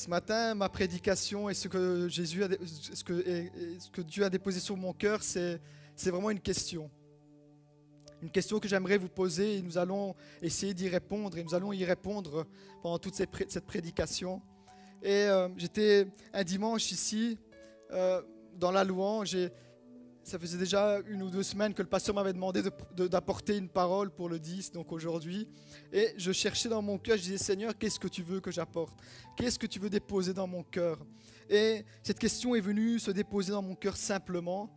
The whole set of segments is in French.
Ce matin, ma prédication et ce que Dieu a déposé sur mon cœur, c'est vraiment une question. Une question que j'aimerais vous poser et nous allons essayer d'y répondre et nous allons y répondre pendant toute cette prédication. Et j'étais un dimanche ici, dans la louange, et ça faisait déjà 1 ou 2 semaines que le pasteur m'avait demandé d'apporter une parole pour le 10, donc aujourd'hui. Et je cherchais dans mon cœur, je disais, Seigneur, qu'est-ce que tu veux que j'apporte? Qu'est-ce que tu veux déposer dans mon cœur? Et cette question est venue se déposer dans mon cœur simplement,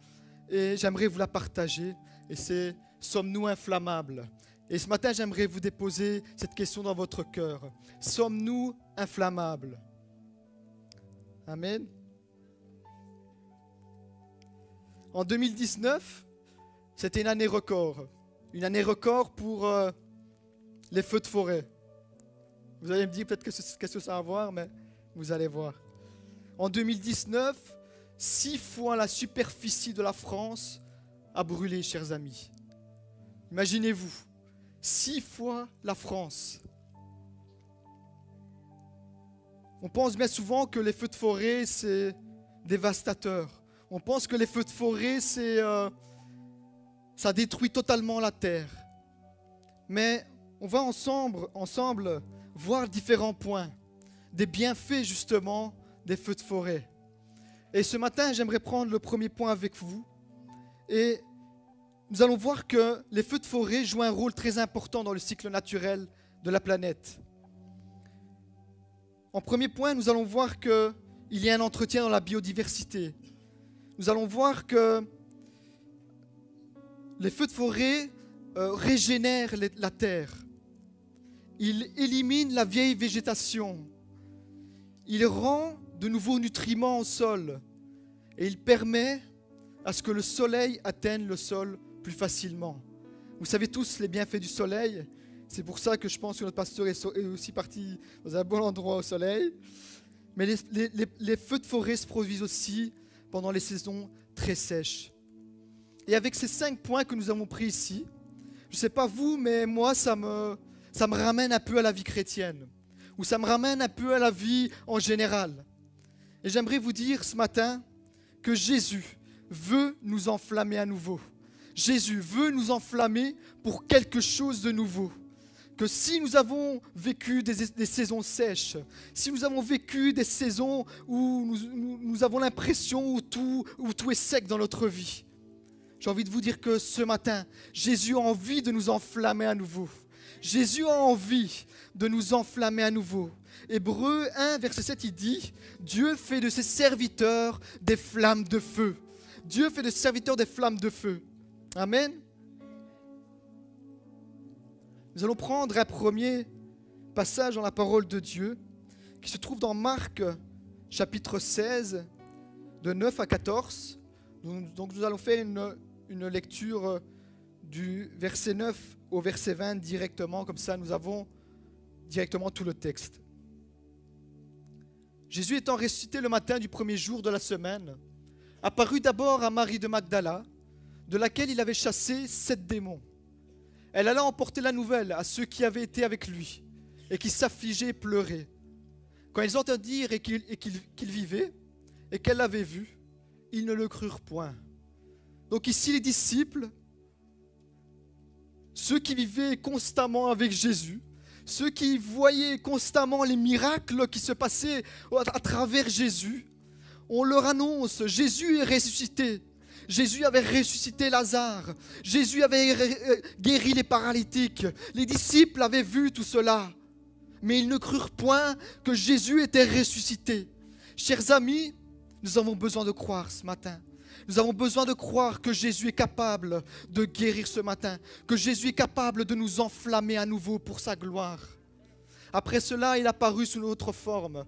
et j'aimerais vous la partager. Et c'est, sommes-nous inflammables? Et ce matin, j'aimerais vous déposer cette question dans votre cœur. Sommes-nous inflammables? Amen. En 2019, c'était une année record. Une année record pour les feux de forêt. Vous allez me dire peut-être qu'est-ce que ça a à voir, mais vous allez voir. En 2019, 6 fois la superficie de la France a brûlé, chers amis. Imaginez-vous, 6 fois la France. On pense bien souvent que les feux de forêt, c'est dévastateur. On pense que les feux de forêt, ça détruit totalement la terre. Mais on va ensemble voir différents points, des bienfaits justement des feux de forêt. Et ce matin, j'aimerais prendre le premier point avec vous. Et nous allons voir que les feux de forêt jouent un rôle très important dans le cycle naturel de la planète. En premier point, nous allons voir qu'il y a un entretien dans la biodiversité. Nous allons voir que les feux de forêt régénèrent la terre. Ils éliminent la vieille végétation. Ils rendent de nouveaux nutriments au sol. Et il permet à ce que le soleil atteigne le sol plus facilement. Vous savez tous les bienfaits du soleil. C'est pour ça que je pense que notre pasteur est aussi parti dans un bon endroit au soleil. Mais les feux de forêt se produisent aussi pendant les saisons très sèches. Et avec ces 5 points que nous avons pris ici, je ne sais pas vous, mais moi, ça me ramène un peu à la vie chrétienne, ou ça me ramène un peu à la vie en général. Et j'aimerais vous dire ce matin que Jésus veut nous enflammer à nouveau. Jésus veut nous enflammer pour quelque chose de nouveau. Que si nous avons vécu des saisons sèches, si nous avons vécu des saisons où nous avons l'impression où tout est sec dans notre vie, j'ai envie de vous dire que ce matin, Jésus a envie de nous enflammer à nouveau. Jésus a envie de nous enflammer à nouveau. Hébreux 1, verset 7, il dit « Dieu fait de ses serviteurs des flammes de feu. » Dieu fait de ses serviteurs des flammes de feu. Amen. Nous allons prendre un premier passage dans la parole de Dieu qui se trouve dans Marc chapitre 16 de 9 à 14. Donc nous allons faire une lecture du verset 9 au verset 20 directement, comme ça nous avons directement tout le texte. Jésus étant ressuscité le matin du premier jour de la semaine, apparut d'abord à Marie de Magdala, de laquelle il avait chassé 7 démons. Elle alla emporter la nouvelle à ceux qui avaient été avec lui et qui s'affligeaient et pleuraient. Quand ils entendirent qu'il vivait et qu'elle l'avait vu, ils ne le crurent point. Donc ici, les disciples, ceux qui vivaient constamment avec Jésus, ceux qui voyaient constamment les miracles qui se passaient à travers Jésus, on leur annonce, Jésus est ressuscité. Jésus avait ressuscité Lazare. Jésus avait guéri les paralytiques. Les disciples avaient vu tout cela. Mais ils ne crurent point que Jésus était ressuscité. Chers amis, nous avons besoin de croire ce matin. Nous avons besoin de croire que Jésus est capable de guérir ce matin. Que Jésus est capable de nous enflammer à nouveau pour sa gloire. Après cela, il apparut sous une autre forme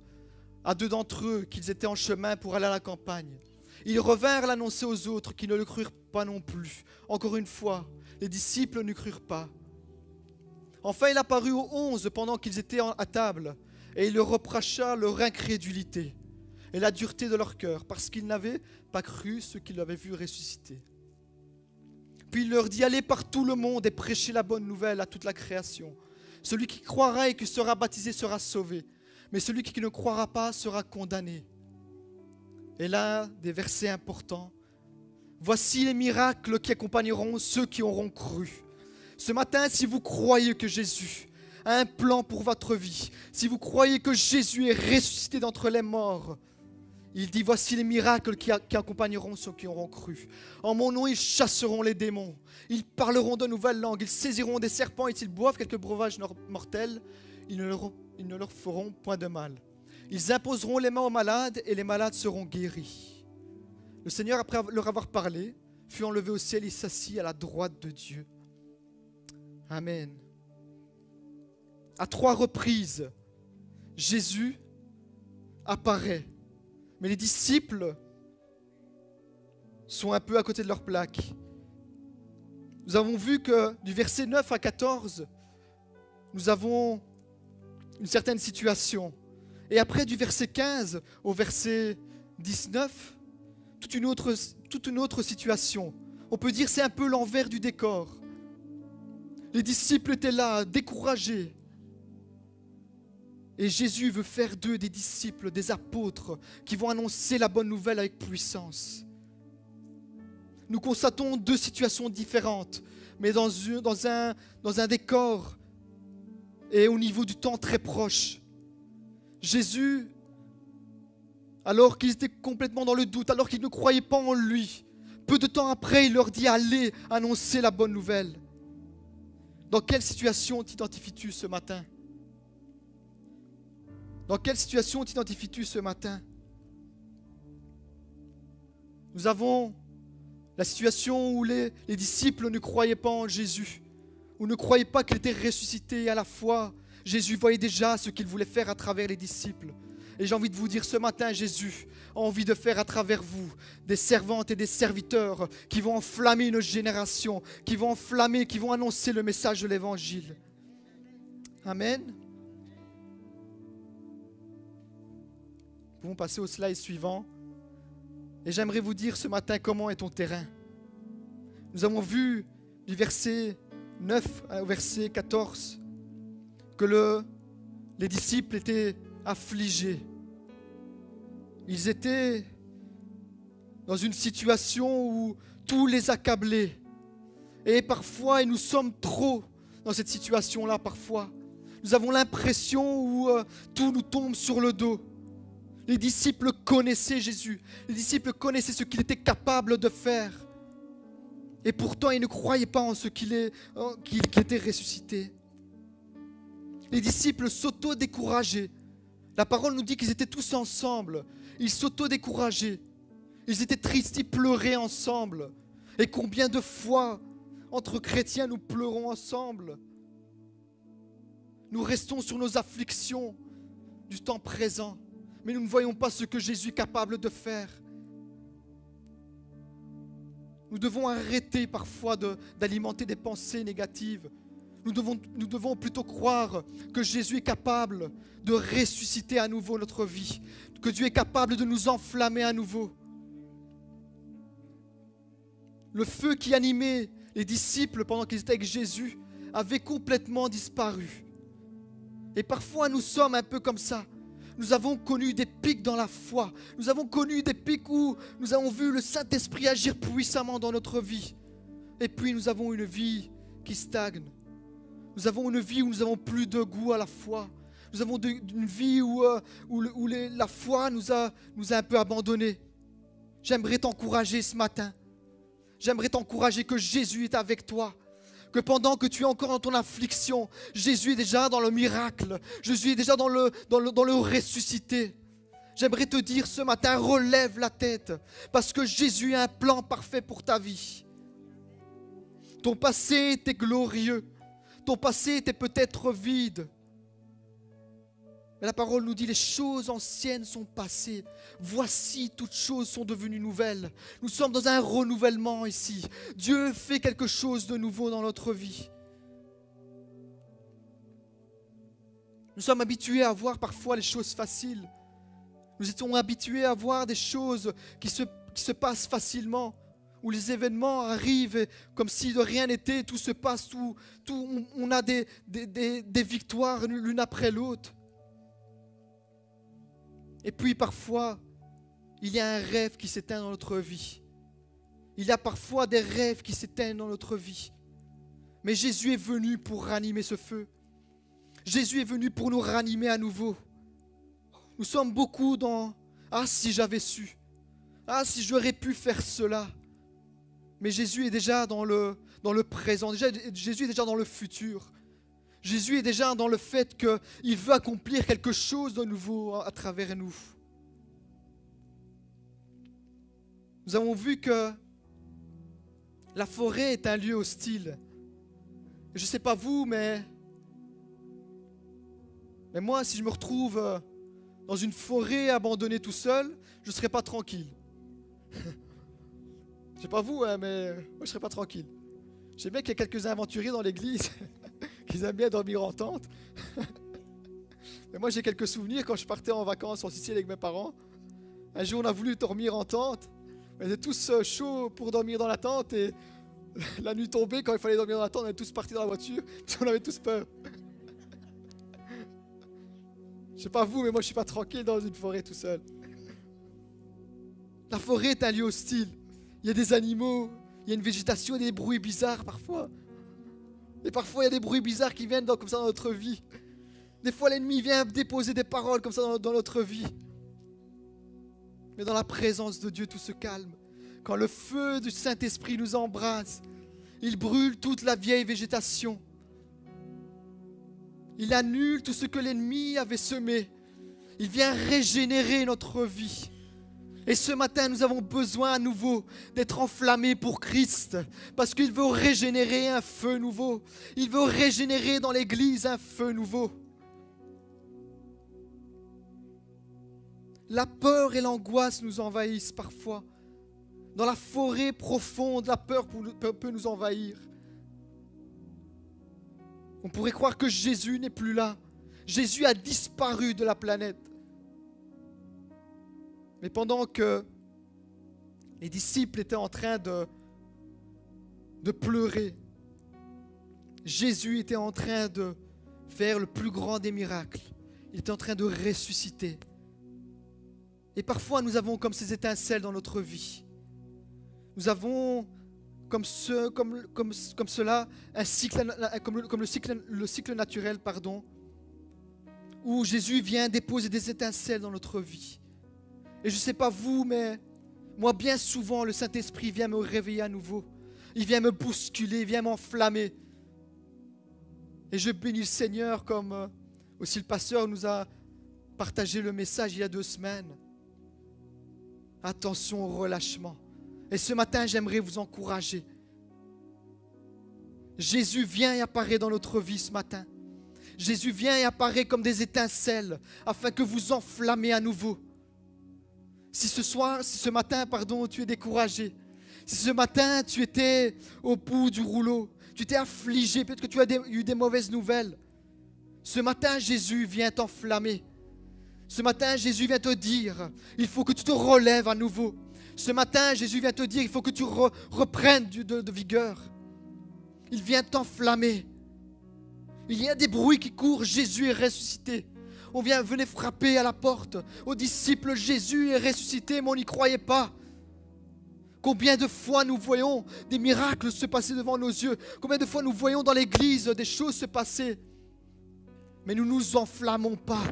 à 2 d'entre eux qu'ils étaient en chemin pour aller à la campagne. Ils revinrent l'annoncer aux autres qui ne le crurent pas non plus. Encore une fois, les disciples ne crurent pas. Enfin, il apparut aux 11 pendant qu'ils étaient à table et il leur reprocha leur incrédulité et la dureté de leur cœur parce qu'ils n'avaient pas cru ce qu'ils avaient vu ressusciter. Puis il leur dit, allez par tout le monde et prêchez la bonne nouvelle à toute la création. Celui qui croira et qui sera baptisé sera sauvé, mais celui qui ne croira pas sera condamné. Et là, des versets importants. Voici les miracles qui accompagneront ceux qui auront cru. Ce matin, si vous croyez que Jésus a un plan pour votre vie, si vous croyez que Jésus est ressuscité d'entre les morts, il dit, voici les miracles qui accompagneront ceux qui auront cru. En mon nom, ils chasseront les démons. Ils parleront de nouvelles langues. Ils saisiront des serpents et s'ils boivent quelques breuvages mortels, ils ne leur feront point de mal. Ils imposeront les mains aux malades et les malades seront guéris. Le Seigneur, après leur avoir parlé, fut enlevé au ciel et s'assit à la droite de Dieu. Amen. À 3 reprises, Jésus apparaît. Mais les disciples sont un peu à côté de leur plaque. Nous avons vu que du verset 9 à 14, nous avons une certaine situation. Et après, du verset 15 au verset 19, toute une autre situation. On peut dire que c'est un peu l'envers du décor. Les disciples étaient là, découragés. Et Jésus veut faire d'eux des disciples, des apôtres, qui vont annoncer la bonne nouvelle avec puissance. Nous constatons 2 situations différentes, mais dans un décor et au niveau du temps très proche. Jésus, alors qu'ils étaient complètement dans le doute, alors qu'ils ne croyaient pas en lui, peu de temps après, il leur dit « Allez annoncer la bonne nouvelle ». Dans quelle situation t'identifies-tu ce matin ? Dans quelle situation t'identifies-tu ce matin? Nous avons la situation où les disciples ne croyaient pas en Jésus, ou ne croyaient pas qu'il était ressuscité. À la fois, Jésus voyait déjà ce qu'il voulait faire à travers les disciples. Et j'ai envie de vous dire ce matin, Jésus a envie de faire à travers vous des servantes et des serviteurs qui vont enflammer une génération, qui vont annoncer le message de l'Évangile. Amen. Nous pouvons passer au slide suivant. Et j'aimerais vous dire ce matin comment est ton terrain. Nous avons vu du verset 9 au verset 14 que les disciples étaient affligés. Ils étaient dans une situation où tout les accablait. Et parfois, et nous sommes trop dans cette situation-là parfois. Nous avons l'impression où tout nous tombe sur le dos. Les disciples connaissaient Jésus. Les disciples connaissaient ce qu'il était capable de faire. Et pourtant, ils ne croyaient pas en ce qu'il était ressuscité. Les disciples s'auto-décourageaient. La parole nous dit qu'ils étaient tous ensemble. Ils s'auto-décourageaient. Ils étaient tristes, ils pleuraient ensemble. Et combien de fois, entre chrétiens, nous pleurons ensemble. Nous restons sur nos afflictions du temps présent. Mais nous ne voyons pas ce que Jésus est capable de faire. Nous devons arrêter parfois d'alimenter des pensées négatives. Nous devons plutôt croire que Jésus est capable de ressusciter à nouveau notre vie, que Dieu est capable de nous enflammer à nouveau. Le feu qui animait les disciples pendant qu'ils étaient avec Jésus avait complètement disparu. Et parfois nous sommes un peu comme ça. Nous avons connu des pics dans la foi. Nous avons connu des pics où nous avons vu le Saint-Esprit agir puissamment dans notre vie. Et puis nous avons une vie qui stagne. Nous avons une vie où nous n'avons plus de goût à la foi. Nous avons une vie où la foi nous a un peu abandonnés. J'aimerais t'encourager ce matin. J'aimerais t'encourager que Jésus est avec toi. Que pendant que tu es encore dans ton affliction, Jésus est déjà dans le miracle. Jésus est déjà dans le ressuscité. J'aimerais te dire ce matin, relève la tête. Parce que Jésus a un plan parfait pour ta vie. Ton passé était glorieux. Ton passé était peut-être vide. Mais la parole nous dit, les choses anciennes sont passées. Voici, toutes choses sont devenues nouvelles. Nous sommes dans un renouvellement ici. Dieu fait quelque chose de nouveau dans notre vie. Nous sommes habitués à voir parfois les choses faciles. Nous étions habitués à voir des choses qui se passent facilement, où les événements arrivent comme si de rien n'était, tout se passe, on a des victoires l'une après l'autre. Et puis parfois, il y a un rêve qui s'éteint dans notre vie. Il y a parfois des rêves qui s'éteignent dans notre vie. Mais Jésus est venu pour ranimer ce feu. Jésus est venu pour nous ranimer à nouveau. Nous sommes beaucoup dans « Ah, si j'avais su !»« Ah, si j'aurais pu faire cela !» Mais Jésus est déjà dans le présent. Jésus est déjà dans le futur. Jésus est déjà dans le fait qu'il veut accomplir quelque chose de nouveau à travers nous. Nous avons vu que la forêt est un lieu hostile. Je ne sais pas vous, mais moi, si je me retrouve dans une forêt abandonnée tout seul, je ne serai pas tranquille. Je ne sais pas vous, hein, mais moi, je ne serai pas tranquille. Je sais bien qu'il y a quelques aventuriers dans l'église qui aiment bien dormir en tente. Mais moi, j'ai quelques souvenirs quand je partais en vacances en Sicile avec mes parents. Un jour, on a voulu dormir en tente. On était tous chauds pour dormir dans la tente et la nuit tombée, quand il fallait dormir dans la tente, on était tous partis dans la voiture. On avait tous peur. Je sais pas vous, mais moi je suis pas tranquille dans une forêt tout seul. La forêt est un lieu hostile. Il y a des animaux, il y a une végétation, il y a des bruits bizarres parfois. Et parfois il y a des bruits bizarres qui viennent comme ça dans notre vie. Des fois l'ennemi vient déposer des paroles comme ça dans notre vie. Mais dans la présence de Dieu, tout se calme. Quand le feu du Saint-Esprit nous embrasse, il brûle toute la vieille végétation. Il annule tout ce que l'ennemi avait semé. Il vient régénérer notre vie. Et ce matin, nous avons besoin à nouveau d'être enflammés pour Christ. Parce qu'il veut régénérer un feu nouveau. Il veut régénérer dans l'Église un feu nouveau. La peur et l'angoisse nous envahissent parfois. Dans la forêt profonde, la peur peut nous envahir. On pourrait croire que Jésus n'est plus là. Jésus a disparu de la planète. Mais pendant que les disciples étaient en train de pleurer, Jésus était en train de faire le plus grand des miracles. Il était en train de ressusciter. Et parfois, nous avons comme ces étincelles dans notre vie. Nous avons comme cela un cycle, comme le cycle naturel, où Jésus vient déposer des étincelles dans notre vie. Et je ne sais pas vous, mais moi, bien souvent, le Saint-Esprit vient me réveiller à nouveau. Il vient me bousculer, il vient m'enflammer. Et je bénis le Seigneur, comme aussi le pasteur nous a partagé le message il y a 2 semaines. Attention au relâchement. Et ce matin, j'aimerais vous encourager. Jésus vient et apparaît dans notre vie ce matin. Jésus vient et apparaît comme des étincelles afin que vous enflammez à nouveau. Si ce matin, tu es découragé, si ce matin tu étais au bout du rouleau, tu t'es affligé, peut-être que tu as eu des mauvaises nouvelles, ce matin, Jésus vient t'enflammer. Ce matin, Jésus vient te dire, il faut que tu te relèves à nouveau. Ce matin, Jésus vient te dire, il faut que tu reprennes de vigueur. Il vient t'enflammer. Il y a des bruits qui courent, Jésus est ressuscité. Venez frapper à la porte. Aux disciples, Jésus est ressuscité, mais on n'y croyait pas. Combien de fois nous voyons des miracles se passer devant nos yeux? Combien de fois nous voyons dans l'église des choses se passer? Mais nous ne nous enflammons pas.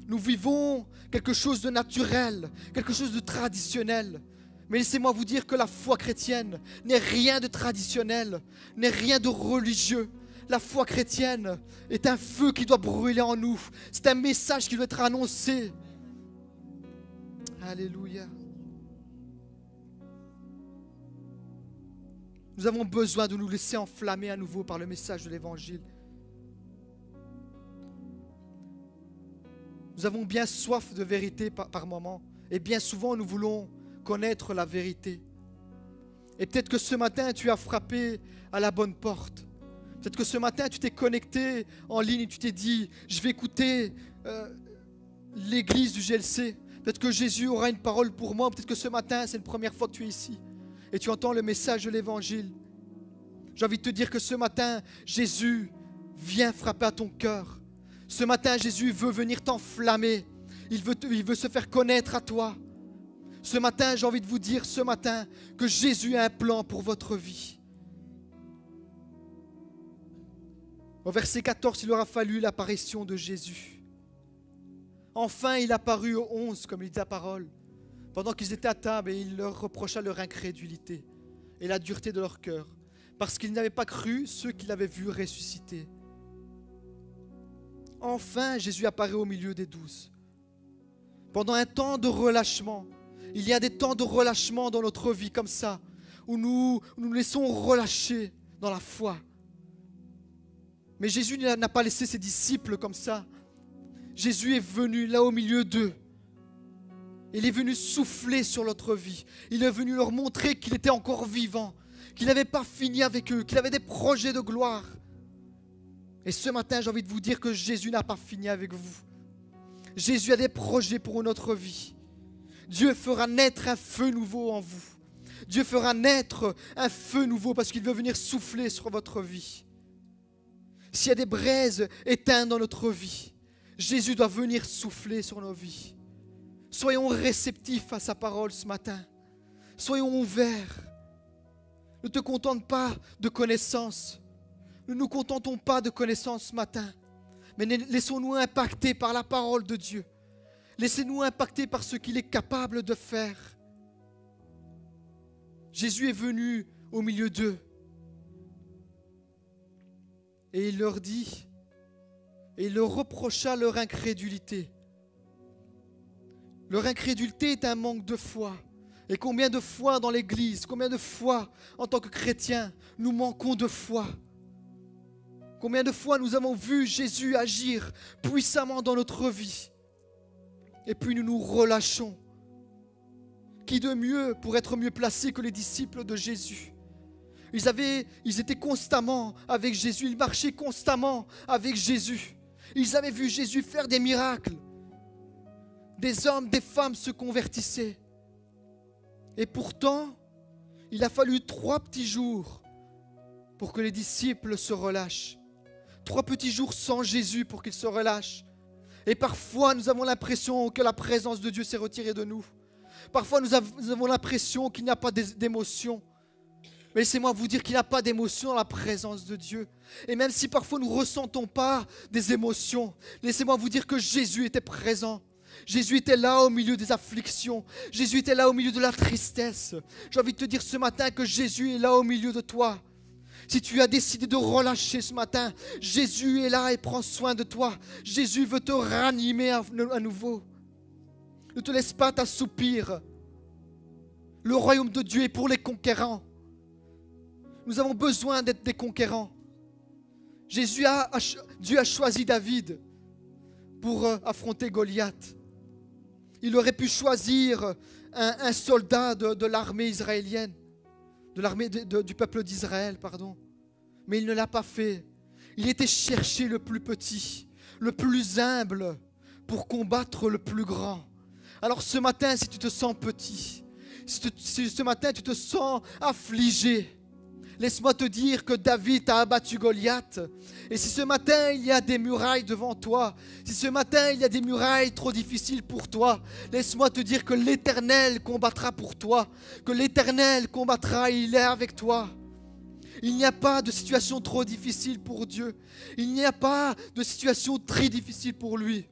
Nous vivons quelque chose de naturel, quelque chose de traditionnel. Mais laissez-moi vous dire que la foi chrétienne n'est rien de traditionnel, n'est rien de religieux. La foi chrétienne est un feu qui doit brûler en nous. C'est un message qui doit être annoncé. Alléluia. Nous avons besoin de nous laisser enflammer à nouveau par le message de l'Évangile. Nous avons bien soif de vérité par moment. Et bien souvent, nous voulons connaître la vérité. Et peut-être que ce matin, tu as frappé à la bonne porte. Peut-être que ce matin, tu t'es connecté en ligne et tu t'es dit, je vais écouter l'église du GLC. Peut-être que Jésus aura une parole pour moi. Peut-être que ce matin, c'est la première fois que tu es ici. Et tu entends le message de l'Évangile. J'ai envie de te dire que ce matin, Jésus vient frapper à ton cœur. Ce matin, Jésus veut venir t'enflammer. Il veut se faire connaître à toi. Ce matin, j'ai envie de vous dire ce matin que Jésus a un plan pour votre vie. Au verset 14, il aura fallu l'apparition de Jésus. Enfin, il apparut aux 11, comme il dit la parole, pendant qu'ils étaient à table, et il leur reprocha leur incrédulité et la dureté de leur cœur, parce qu'ils n'avaient pas cru ceux qui l'avaient vu ressusciter. Enfin, Jésus apparaît au milieu des 12. Pendant un temps de relâchement, il y a des temps de relâchement dans notre vie comme ça, où nous nous laissons relâcher dans la foi. Mais Jésus n'a pas laissé ses disciples comme ça. Jésus est venu là au milieu d'eux. Il est venu souffler sur notre vie. Il est venu leur montrer qu'il était encore vivant, qu'il n'avait pas fini avec eux, qu'il avait des projets de gloire. Et ce matin, j'ai envie de vous dire que Jésus n'a pas fini avec vous. Jésus a des projets pour notre vie. Dieu fera naître un feu nouveau en vous. Dieu fera naître un feu nouveau parce qu'il veut venir souffler sur votre vie. S'il y a des braises éteintes dans notre vie, Jésus doit venir souffler sur nos vies. Soyons réceptifs à sa parole ce matin. Soyons ouverts. Ne te contente pas de connaissances. Ne nous contentons pas de connaissances ce matin. Mais laissons-nous impacter par la parole de Dieu. Laissez-nous impacter par ce qu'il est capable de faire. Jésus est venu au milieu d'eux. Et il leur dit, et il leur reprocha leur incrédulité. Leur incrédulité est un manque de foi. Et combien de fois dans l'Église, combien de fois en tant que chrétiens, nous manquons de foi. Combien de fois nous avons vu Jésus agir puissamment dans notre vie. Et puis nous nous relâchons. Qui de mieux pour être mieux placé que les disciples de Jésus? Ils étaient constamment avec Jésus, ils marchaient constamment avec Jésus. Ils avaient vu Jésus faire des miracles. Des hommes, des femmes se convertissaient. Et pourtant, il a fallu 3 petits jours pour que les disciples se relâchent. 3 petits jours sans Jésus pour qu'ils se relâchent. Et parfois, nous avons l'impression que la présence de Dieu s'est retirée de nous. Parfois, nous avons l'impression qu'il n'y a pas d'émotion. Mais laissez-moi vous dire qu'il n'y a pas d'émotion dans la présence de Dieu. Et même si parfois nous ne ressentons pas des émotions, laissez-moi vous dire que Jésus était présent. Jésus était là au milieu des afflictions. Jésus était là au milieu de la tristesse. J'ai envie de te dire ce matin que Jésus est là au milieu de toi. Si tu as décidé de relâcher ce matin, Jésus est là et prend soin de toi. Jésus veut te ranimer à nouveau. Ne te laisse pas t'assoupir. Le royaume de Dieu est pour les conquérants. Nous avons besoin d'être des conquérants. Dieu a choisi David pour affronter Goliath. Il aurait pu choisir un soldat de l'armée israélienne, de l'armée du peuple d'Israël, pardon. Mais il ne l'a pas fait. Il était chercher le plus petit, le plus humble, pour combattre le plus grand. Alors ce matin, si tu te sens petit, si ce matin tu te sens affligé, laisse-moi te dire que David a abattu Goliath. Et si ce matin il y a des murailles devant toi, si ce matin il y a des murailles trop difficiles pour toi, laisse-moi te dire que l'Éternel combattra pour toi, que l'Éternel combattra, il est avec toi. Il n'y a pas de situation trop difficile pour Dieu. Il n'y a pas de situation très difficile pour lui.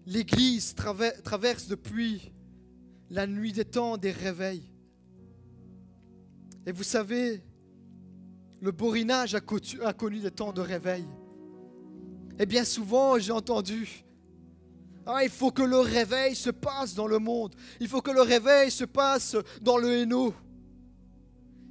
L'Église traverse depuis la nuit des temps des réveils. Et vous savez, le Borinage a connu des temps de réveil. Et bien souvent, j'ai entendu, il faut que le réveil se passe dans le monde. Il faut que le réveil se passe dans le Hainaut.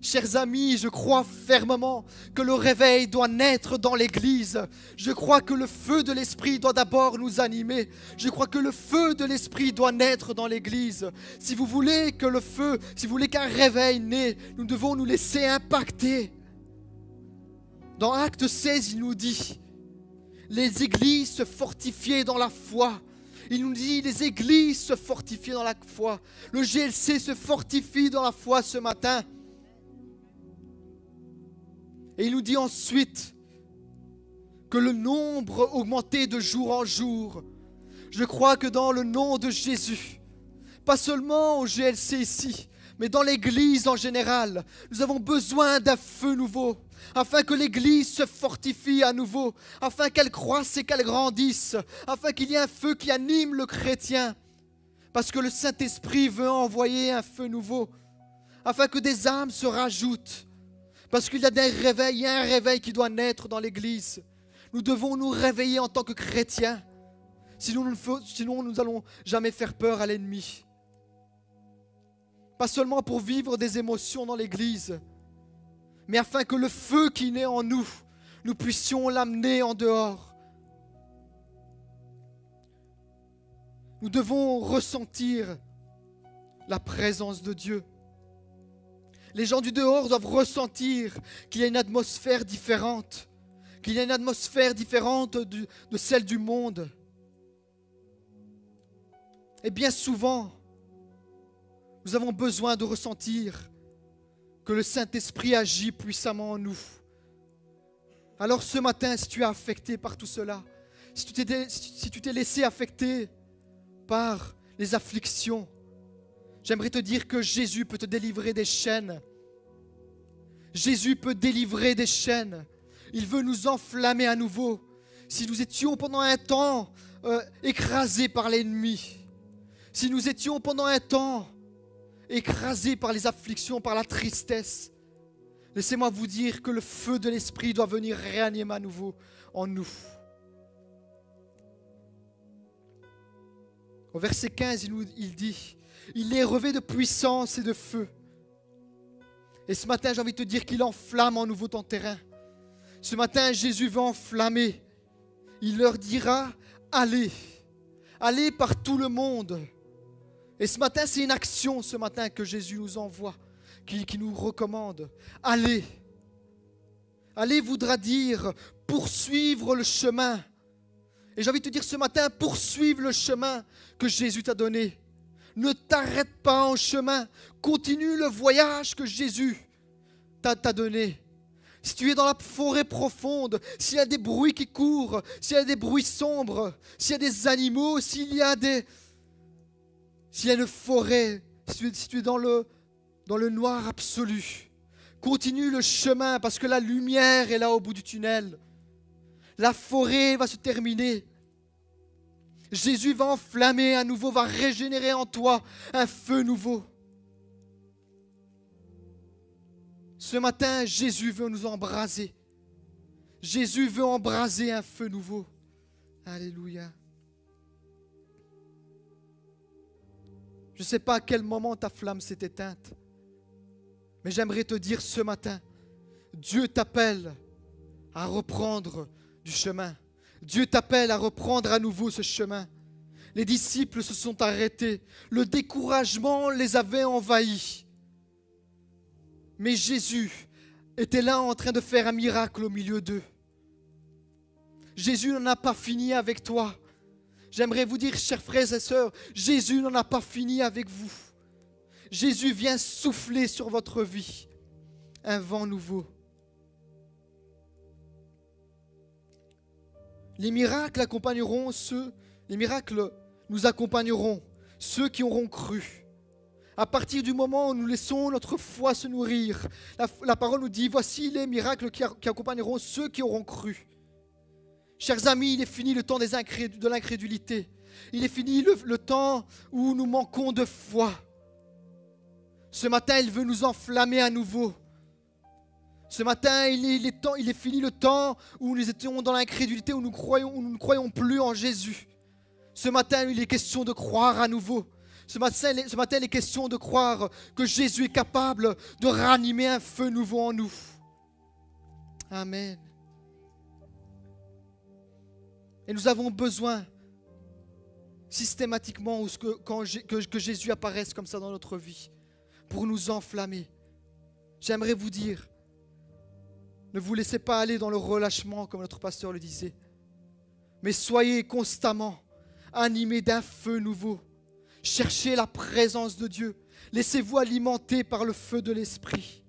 Chers amis, je crois fermement que le réveil doit naître dans l'Église. Je crois que le feu de l'Esprit doit d'abord nous animer. Je crois que le feu de l'Esprit doit naître dans l'Église. Si vous voulez qu'un réveil naisse, nous devons nous laisser impacter. Dans Acte 16, il nous dit, les églises se fortifiaient dans la foi. Il nous dit, les églises se fortifient dans la foi. Le GLC se fortifie dans la foi ce matin. Et il nous dit ensuite, que le nombre augmentait de jour en jour. Je crois que dans le nom de Jésus, pas seulement au GLC ici, mais dans l'Église en général, nous avons besoin d'un feu nouveau, afin que l'Église se fortifie à nouveau, afin qu'elle croisse et qu'elle grandisse, afin qu'il y ait un feu qui anime le chrétien, parce que le Saint-Esprit veut envoyer un feu nouveau, afin que des âmes se rajoutent, parce qu'il y a il y a un réveil qui doit naître dans l'Église. Nous devons nous réveiller en tant que chrétiens, sinon nous n'allons jamais faire peur à l'ennemi. Pas seulement pour vivre des émotions dans l'Église, mais afin que le feu qui naît en nous, nous puissions l'amener en dehors. Nous devons ressentir la présence de Dieu. Les gens du dehors doivent ressentir qu'il y a une atmosphère différente, qu'il y a une atmosphère différente de celle du monde. Et bien souvent, nous avons besoin de ressentir que le Saint-Esprit agit puissamment en nous. Alors ce matin, si tu es affecté par tout cela, si tu t'es laissé affecter par les afflictions, j'aimerais te dire que Jésus peut te délivrer des chaînes. Jésus peut délivrer des chaînes. Il veut nous enflammer à nouveau. Si nous étions pendant un temps écrasés par l'ennemi, si nous étions pendant un temps écrasés par les afflictions, par la tristesse, laissez-moi vous dire que le feu de l'Esprit doit venir réanimer à nouveau en nous. Au verset 15, il dit, il est revêtu de puissance et de feu. Et ce matin, j'ai envie de te dire qu'il enflamme en nouveau ton terrain. Ce matin, Jésus veut enflammer. Il leur dira, allez, allez par tout le monde. Et ce matin, c'est une action ce matin que Jésus nous envoie, qui nous recommande. Allez. Aller voudra dire poursuivre le chemin. Et j'ai envie de te dire ce matin, poursuivre le chemin que Jésus t'a donné. Ne t'arrête pas en chemin. Continue le voyage que Jésus t'a donné. Si tu es dans la forêt profonde, s'il y a des bruits qui courent, s'il y a des bruits sombres, s'il y a des animaux, s'il y a une forêt, si tu es dans le noir absolu, continue le chemin parce que la lumière est là au bout du tunnel. La forêt va se terminer. Jésus va enflammer à nouveau, va régénérer en toi un feu nouveau. Ce matin, Jésus veut nous embraser. Jésus veut embraser un feu nouveau. Alléluia. Je ne sais pas à quel moment ta flamme s'est éteinte, mais j'aimerais te dire ce matin, Dieu t'appelle à reprendre du chemin. Dieu t'appelle à reprendre à nouveau ce chemin. Les disciples se sont arrêtés. Le découragement les avait envahis. Mais Jésus était là en train de faire un miracle au milieu d'eux. Jésus n'en a pas fini avec toi. J'aimerais vous dire, chers frères et sœurs, Jésus n'en a pas fini avec vous. Jésus vient souffler sur votre vie un vent nouveau. Les miracles nous accompagneront ceux qui auront cru. À partir du moment où nous laissons notre foi se nourrir, la parole nous dit, voici les miracles qui accompagneront ceux qui auront cru. Chers amis, il est fini le temps de l'incrédulité. Il est fini le temps où nous manquons de foi. Ce matin, il veut nous enflammer à nouveau. Ce matin, il est fini le temps où nous étions dans l'incrédulité, où nous ne croyons plus en Jésus. Ce matin, il est question de croire à nouveau. Ce matin, il est question de croire que Jésus est capable de ranimer un feu nouveau en nous. Amen. Et nous avons besoin systématiquement que Jésus apparaisse comme ça dans notre vie pour nous enflammer. J'aimerais vous dire, ne vous laissez pas aller dans le relâchement comme notre pasteur le disait, mais soyez constamment animés d'un feu nouveau. Cherchez la présence de Dieu. Laissez-vous alimenter par le feu de l'Esprit.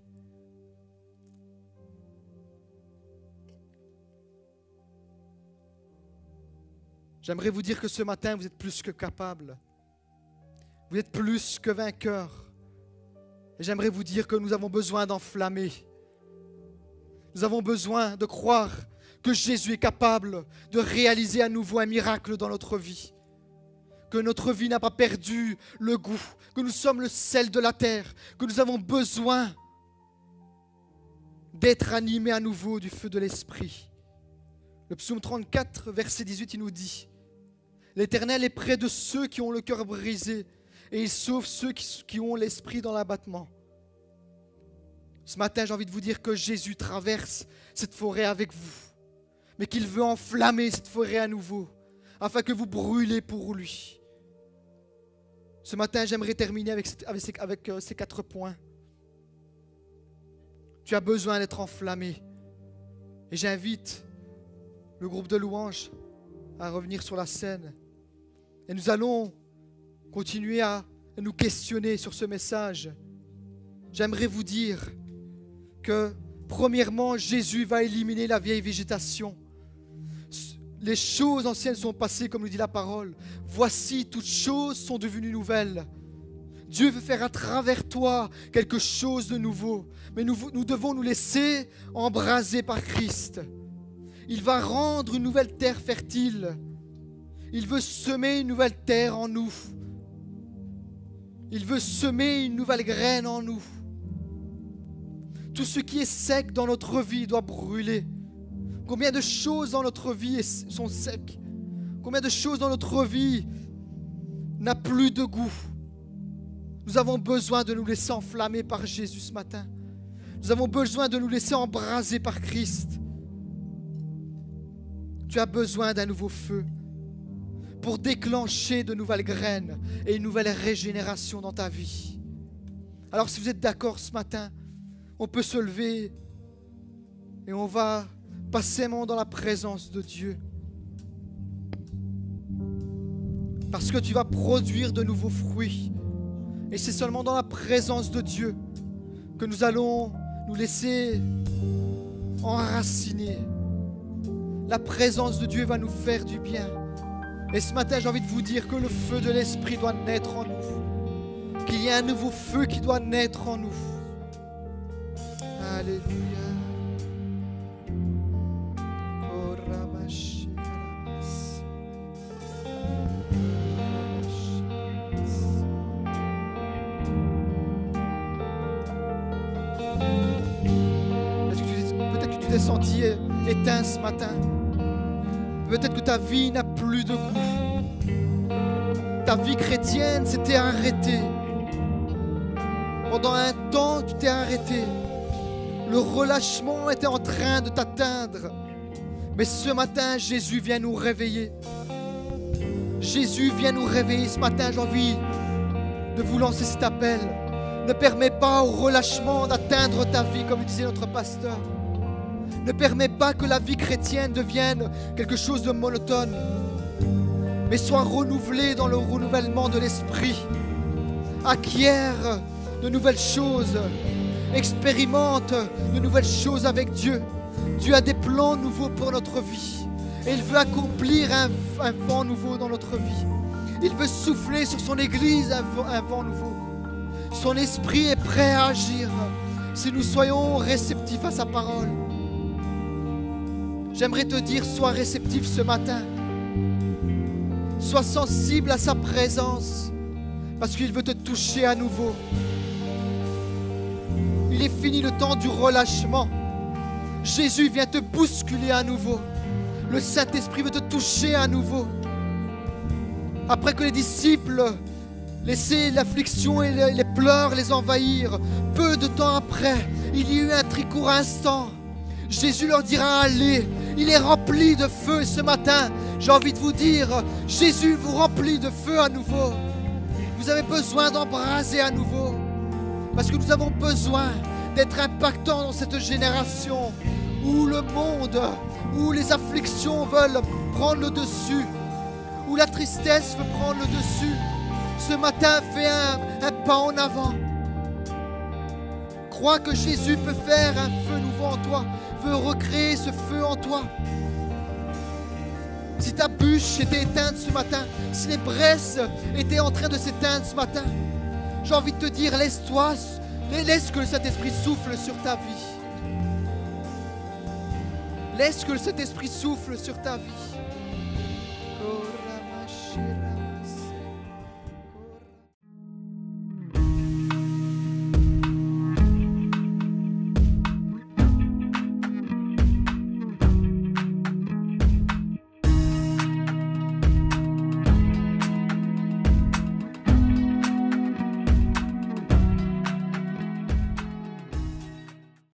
J'aimerais vous dire que ce matin, vous êtes plus que capable. Vous êtes plus que vainqueur. Et j'aimerais vous dire que nous avons besoin d'enflammer. Nous avons besoin de croire que Jésus est capable de réaliser à nouveau un miracle dans notre vie. Que notre vie n'a pas perdu le goût, que nous sommes le sel de la terre, que nous avons besoin d'être animés à nouveau du feu de l'Esprit. Le psaume 34, verset 18, il nous dit « L'Éternel est près de ceux qui ont le cœur brisé et il sauve ceux qui ont l'esprit dans l'abattement. » Ce matin, j'ai envie de vous dire que Jésus traverse cette forêt avec vous, mais qu'il veut enflammer cette forêt à nouveau, afin que vous brûlez pour lui. Ce matin, j'aimerais terminer avec ces 4 points. Tu as besoin d'être enflammé. Et j'invite le groupe de louanges à revenir sur la scène. Et nous allons continuer à nous questionner sur ce message. J'aimerais vous dire que, premièrement, Jésus va éliminer la vieille végétation. Les choses anciennes sont passées, comme nous dit la parole. Voici, toutes choses sont devenues nouvelles. Dieu veut faire à travers toi quelque chose de nouveau. Mais nous devons nous laisser embraser par Christ. Il va rendre une nouvelle terre fertile. Il veut semer une nouvelle terre en nous. Il veut semer une nouvelle graine en nous. Tout ce qui est sec dans notre vie doit brûler. Combien de choses dans notre vie sont secs? Combien de choses dans notre vie n'a plus de goût? Nous avons besoin de nous laisser enflammer par Jésus ce matin. Nous avons besoin de nous laisser embraser par Christ. Tu as besoin d'un nouveau feu pour déclencher de nouvelles graines et une nouvelle régénération dans ta vie. Alors si vous êtes d'accord ce matin, on peut se lever et on va passer un moment dans la présence de Dieu. Parce que tu vas produire de nouveaux fruits. Et c'est seulement dans la présence de Dieu que nous allons nous laisser enraciner. La présence de Dieu va nous faire du bien. Et ce matin, j'ai envie de vous dire que le feu de l'Esprit doit naître en nous. Qu'il y ait un nouveau feu qui doit naître en nous. Alléluia. Peut-être que tu t'es senti éteint ce matin. Peut-être que ta vie n'a plus de goût. Ta vie chrétienne s'était arrêtée. Pendant un temps, tu t'es arrêté. Le relâchement était en train de t'atteindre. Mais ce matin, Jésus vient nous réveiller. Jésus vient nous réveiller. Ce matin, j'ai envie de vous lancer cet appel. Ne permets pas au relâchement d'atteindre ta vie, comme disait notre pasteur. Ne permets pas que la vie chrétienne devienne quelque chose de monotone. Mais sois renouvelé dans le renouvellement de l'esprit. Acquiert de nouvelles choses. Expérimente de nouvelles choses avec Dieu. Dieu a des plans nouveaux pour notre vie. Et il veut accomplir un vent nouveau dans notre vie. Il veut souffler sur son Église un vent nouveau. Son esprit est prêt à agir si nous soyons réceptifs à sa parole. J'aimerais te dire, sois réceptif ce matin. Sois sensible à sa présence parce qu'il veut te toucher à nouveau. Il est fini le temps du relâchement. Jésus vient te bousculer à nouveau. Le Saint-Esprit veut te toucher à nouveau. Après que les disciples laissaient l'affliction et les pleurs les envahir, peu de temps après, il y eut un très court instant. Jésus leur dira, allez, il est rempli de feu. Et ce matin, j'ai envie de vous dire, Jésus vous remplit de feu à nouveau. Vous avez besoin d'embraser à nouveau. Parce que nous avons besoin d'être impactants dans cette génération où le monde, où les afflictions veulent prendre le dessus, où la tristesse veut prendre le dessus. Ce matin, fais un pas en avant. Crois que Jésus peut faire un feu nouveau en toi, veut recréer ce feu en toi. Si ta bûche était éteinte ce matin, si les braises étaient en train de s'éteindre ce matin, j'ai envie de te dire, laisse-toi, laisse que le Saint-Esprit souffle sur ta vie. Laisse que le Saint-Esprit souffle sur ta vie.